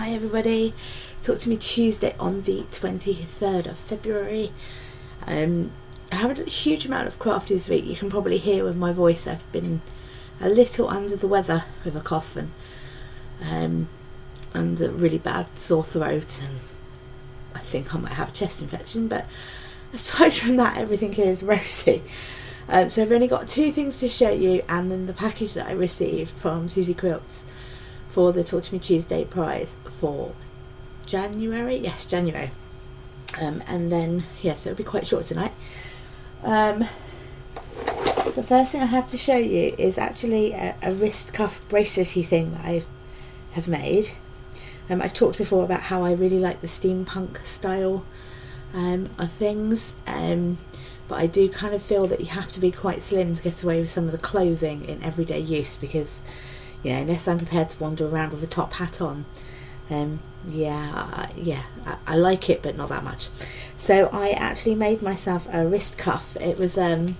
Hi everybody, talk to me Tuesday on the 23rd of February. I haven't done a huge amount of crafting this week. You can probably hear with my voice I've been a little under the weather with a cough and a really bad sore throat, and I think I might have a chest infection, but aside from that everything is rosy. So I've only got two things to show you, and then the package that I received from Susie Quilts for the Talk to Me Tuesday prize for January. Yes, January. And then, yes, it'll be quite short tonight. The first thing I have to show you is actually a wrist cuff bracelety thing that I have made. I've talked before about how I really like the steampunk style of things, but I do kind of feel that you have to be quite slim to get away with some of the clothing in everyday use, because unless I'm prepared to wander around with a top hat on, I like it, but not that much. So I actually made myself a wrist cuff. It was a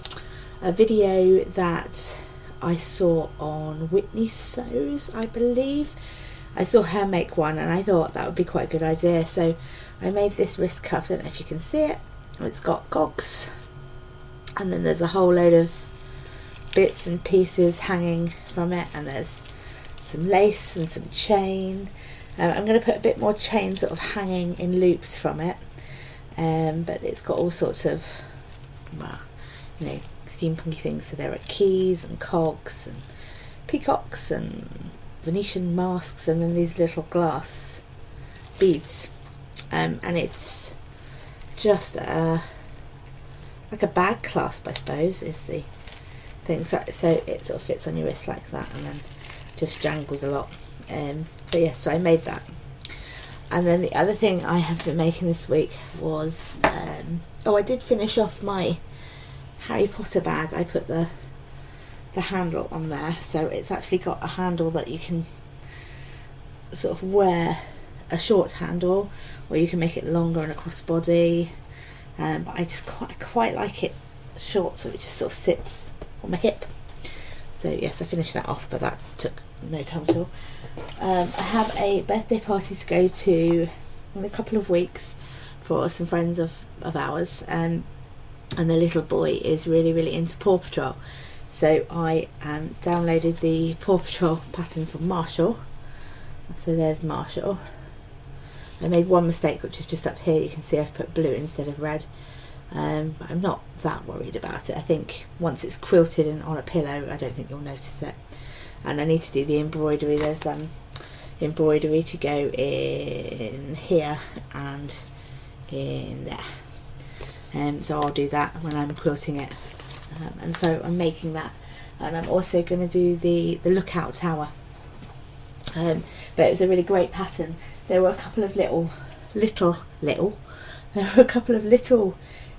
video that I saw on Whitney Sews, I believe. I saw her make one and I thought that would be quite a good idea. So I made this wrist cuff. I don't know if you can see it. It's got gogs, and then there's a whole load of bits and pieces hanging from it, and there's some lace and some chain. I'm going to put a bit more chain sort of hanging in loops from it, but it's got all sorts of steampunky things. So there are keys and cogs and peacocks and Venetian masks, and then these little glass beads, and it's just like a bag clasp, I suppose, is the thing. So it sort of fits on your wrist like that, and then just jangles a lot. But yeah, so I made that. And then the other thing I have been making this week was I did finish off my Harry Potter bag. I put the handle on there, so it's actually got a handle that you can sort of wear, a short handle, or you can make it longer and a crossbody, but I just quite like it short, so it just sort of sits on my hip. So yes, I finished that off, but that took no time at all. I have a birthday party to go to in a couple of weeks for some friends of ours, and the little boy is really into Paw Patrol. So I downloaded the Paw Patrol pattern from Marshall. So there's Marshall. I made one mistake, which is just up here. You can see I've put blue instead of red. But I'm not that worried about it. I think once it's quilted and on a pillow, I don't think you'll notice it. And I need to do the embroidery. There's embroidery to go in here and in there. So I'll do that when I'm quilting it. And so I'm making that, and I'm also going to do the lookout tower. But it was a really great pattern. There were a couple of little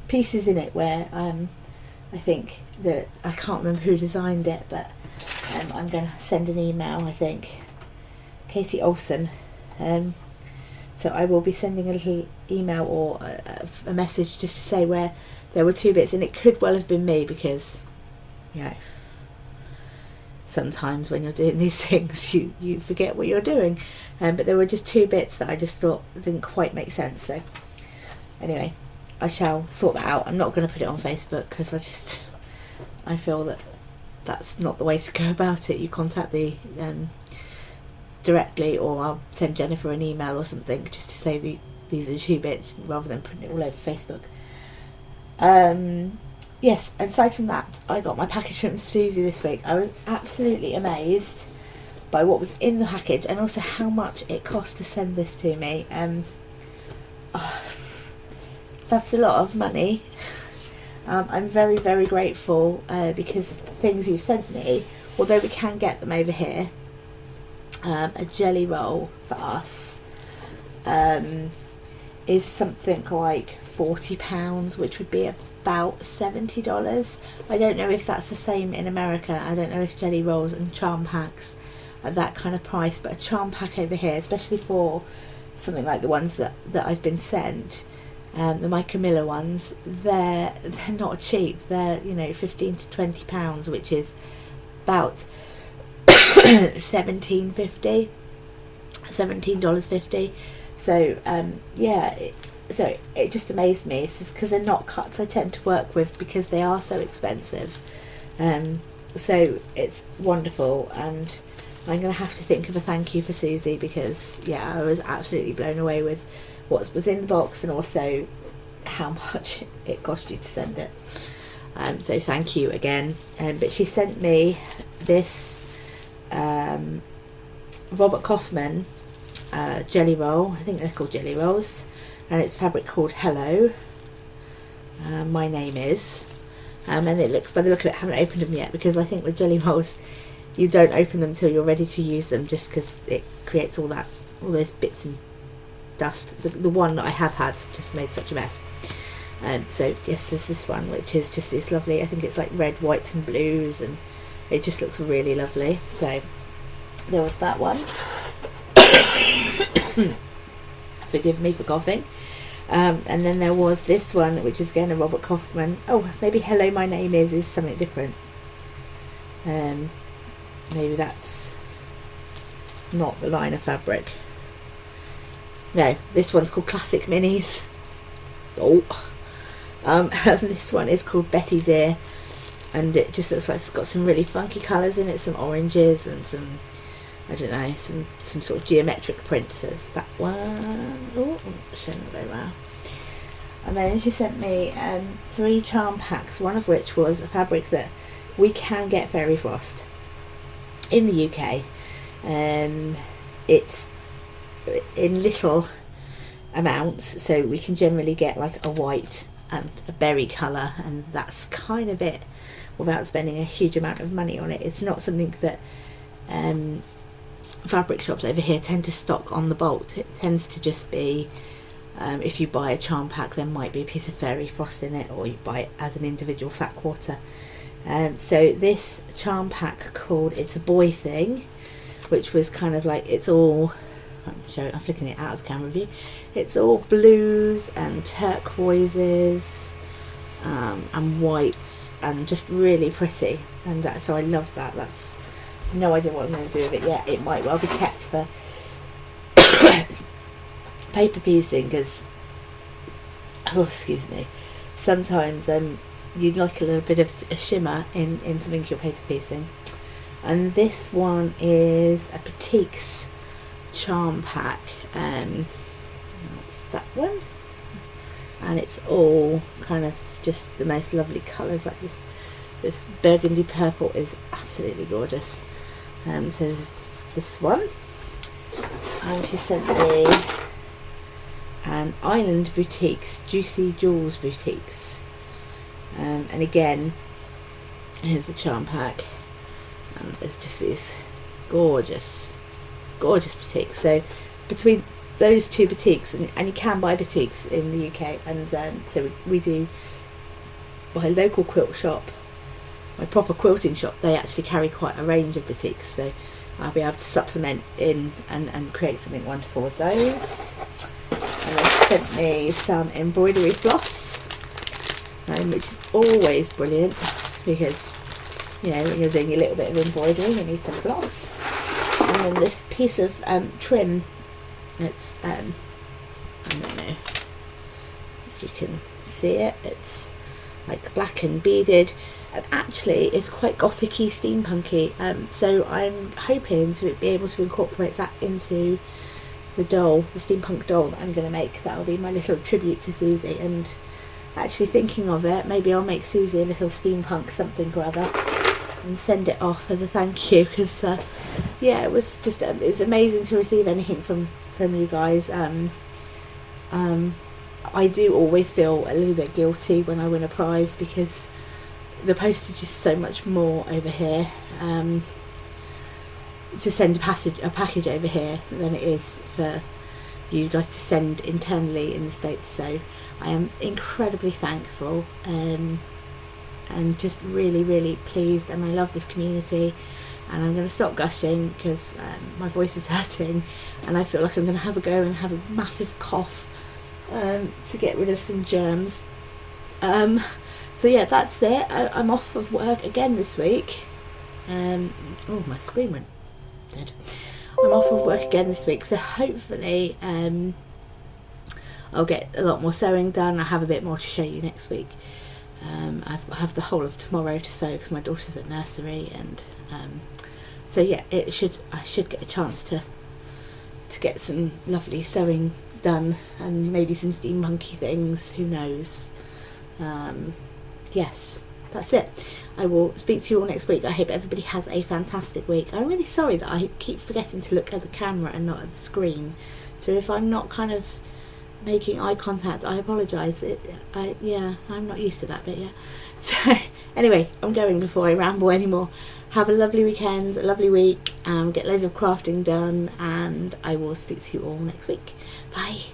pieces in it where I think that I can't remember who designed it, but I'm going to send an email, I think Katie Olsen, so I will be sending a little email or a message just to say where there were two bits, and it could well have been me, because sometimes when you're doing these things you forget what you're doing, but there were just two bits that I just thought didn't quite make sense. So anyway, I shall sort that out. I'm not going to put it on Facebook, because I feel that that's not the way to go about it. You contact the directly, or I'll send Jennifer an email or something just to say these are the two bits, rather than putting it all over Facebook. Yes, aside from that, I got my package from Susie this week. I was absolutely amazed by what was in the package, and also how much it cost to send this to me. That's a lot of money. I'm very grateful, because the things you've sent me, although we can get them over here, a jelly roll for us is something like £40, which would be about $70. I don't know if that's the same in America. I don't know if jelly rolls and charm packs are that kind of price, but a charm pack over here, especially for something like the ones that I've been sent, the Micah Miller ones, they're not cheap. They're £15 to £20, which is about £17.50. $17.50. So yeah, so it just amazed me. It's just because they're not cuts I tend to work with because they are so expensive. So it's wonderful, and I'm going to have to think of a thank you for Susie, because yeah, I was absolutely blown away with what was in the box and also how much it cost you to send it. So thank you again. But she sent me this Robert Kaufman jelly roll. I think they're called jelly rolls, and it's fabric called Hello. My name is, and it looks, by the look of it, I haven't opened them yet, because I think with jelly rolls you don't open them till you're ready to use them, just because it creates all those bits and dust. The one that I have had just made such a mess. So yes, there's this one which is just this lovely, I think it's like red, whites and blues, and it just looks really lovely. So there was that one. Forgive me for coughing. And then there was this one, which is again a Robert Kaufman. Oh, maybe Hello My Name is something different. Maybe that's not the line of fabric. No, this one's called Classic Minis. Oh. And this one is called Betty Dear, and it just looks like it's got some really funky colours in it, some oranges and some, I don't know, some sort of geometric prints. There's that one. Oh, I'm not showing it very well. And then she sent me 3 charm packs, one of which was a fabric that we can get Fairy Frost in the UK. It's in little amounts, so we can generally get like a white and a berry colour, and that's kind of it, without spending a huge amount of money on it. It's not something that fabric shops over here tend to stock on the bulk. It tends to just be, if you buy a charm pack, there might be a piece of Fairy Frost in it, or you buy it as an individual fat quarter. So this charm pack called It's a Boy Thing, which was kind of like, it's all, I'm flicking it out of the camera view, it's all blues and turquoises and whites, and just really pretty, and so I love that. That's, no idea what I'm going to do with it yet. It might well be kept for paper piecing, because, oh excuse me, sometimes you'd like a little bit of a shimmer in something you're paper piecing. And this one is a Petites charm pack, that's that one, and it's all kind of just the most lovely colours, like this burgundy purple is absolutely gorgeous. So there's this one, and she sent me an Island Boutiques, Juicy Jewels Boutiques, and again here's the charm pack, and there's just these gorgeous boutiques. So between those two boutiques, and you can buy boutiques in the UK, and so we do buy a local quilt shop, my proper quilting shop. They actually carry quite a range of boutiques, so I'll be able to supplement in and create something wonderful with those. And they sent me some embroidery floss, which is always brilliant, because you know, when you're doing a little bit of embroidery, you need some floss. And then this piece of trim, it's I don't know if you can see it, it's like black and beaded, and actually it's quite gothic-y, steampunky, so I'm hoping to be able to incorporate that into the doll, the steampunk doll that I'm going to make. That will be my little tribute to Susie, and actually thinking of it, maybe I'll make Susie a little steampunk something or other and send it off as a thank you, because yeah, it was just it's amazing to receive anything from you guys. I do always feel a little bit guilty when I win a prize, because the postage is so much more over here to send a package over here than it is for you guys to send internally in the States. So I am incredibly thankful, and just really pleased, and I love this community. And I'm going to stop gushing because my voice is hurting, and I feel like I'm going to have a go and have a massive cough to get rid of some germs. So yeah, that's it. I'm off of work again this week. Oh, my screen went dead. I'm off of work again this week, so hopefully I'll get a lot more sewing done. I'll have a bit more to show you next week. I have the whole of tomorrow to sew because my daughter's at nursery, and so yeah, I should get a chance to get some lovely sewing done, and maybe some steampunky things, who knows. Yes, that's it. I will speak to you all next week. I hope everybody has a fantastic week. I'm really sorry that I keep forgetting to look at the camera and not at the screen, so if I'm not kind of making eye contact, I apologise. Yeah, I'm not used to that bit yet. So anyway, I'm going before I ramble anymore. Have a lovely weekend, a lovely week, get loads of crafting done, and I will speak to you all next week. Bye.